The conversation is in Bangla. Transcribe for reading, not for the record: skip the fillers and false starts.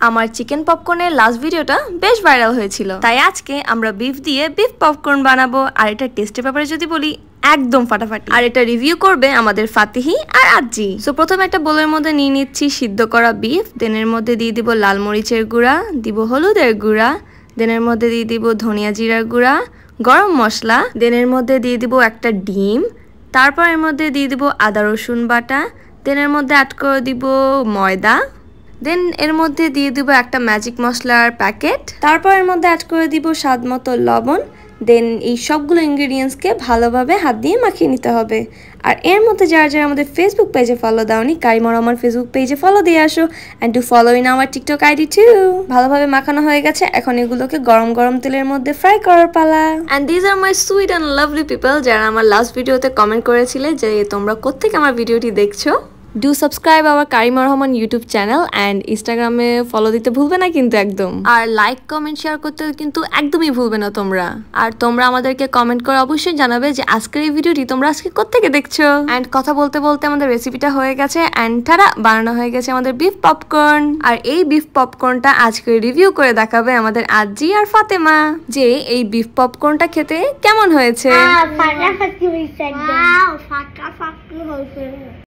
আমার চিকেন পপকর্নের লাস্ট ভিডিওটা বেশ ভাইরাল হয়েছিল, তাই আজকে আমরা বিফ দিয়ে বিফ পপকর্ন বানাবো। আর এটা টেস্টের ব্যাপারে যদি বলি, একদম ফাটাফাটি। আর এটা রিভিউ করবে আমাদের ফাতিহি আর আজ্জি। সো প্রথমে একটা বোলের মধ্যে নিয়ে নিচ্ছি সিদ্ধ করা বিফ, দেন এর মধ্যে দিয়ে দিব লাল মরিচের গুঁড়া, দিব হলুদের গুঁড়া, দেন এর মধ্যে দিয়ে দিব ধনিয়া জিরার গুঁড়া, গরম মশলা, দেন এর মধ্যে দিয়ে দিব একটা ডিম, তারপর এর মধ্যে দিয়ে দিব আদা রসুন বাটা, দেন এর মধ্যে অ্যাড করে দিব ময়দা, দেন এর মধ্যে দিয়ে দিব একটা ম্যাজিক মশলার প্যাকেট, তারপর এর মধ্যে অ্যাড করে দিব স্বাদ মতো লবণ। দেন এই সবগুলো ইনগ্রেডিয়েন্টসকে ভালোভাবে হাত দিয়ে মাখিয়ে নিতে হবে। আর এর মধ্যে যারা যারা আমাদের ফেসবুক পেজে ফলো দাওনি, কারিমর আমার ফেসবুক পেজে ফলো দিয়ে আসো and to follow in our TikTok ID too. ভালোভাবে মাখানো হয়ে গেছে, এখন এগুলোকে গরম গরম তেলের মধ্যে ফ্রাই করার পালা। And these are my sweet and lovely people, যারা আমার লাস্ট ভিডিওতে কমেন্ট করেছিলে যে তোমরা কোত্থেকে আমার ভিডিওটি দেখছো। Do subscribe our Karimor Rahman YouTube channel and ইনস্টাগ্রামে ফলো দিতে ভুলবে না কিন্তু একদম। আর লাইক কমেন্ট শেয়ার করতে কিন্তু একদমই ভুলবে না তোমরা। আর তোমরা আমাদেরকে কমেন্ট করে অবশ্যই জানাবে যে আজকের এই ভিডিওটি তোমরা আজকে কোত্থেকে দেখছো। অ্যান্ড কথা বলতে বলতে আমাদের রেসিপিটা হয়ে গেছে অ্যান্ড ঠাড়া বানানো হয়ে গেছে আমাদের বিফ পপকর্ন। আর এই বিফ পপকর্নটা আজকে রিভিউ করে দেখাবে আমাদের আজ্জি আর ফাতেমা যে এই বিফ পপকর্নটা খেতে কেমন হয়েছে। ফাটাফাটি হয়েছে, ফাটাফাটি হয়েছে।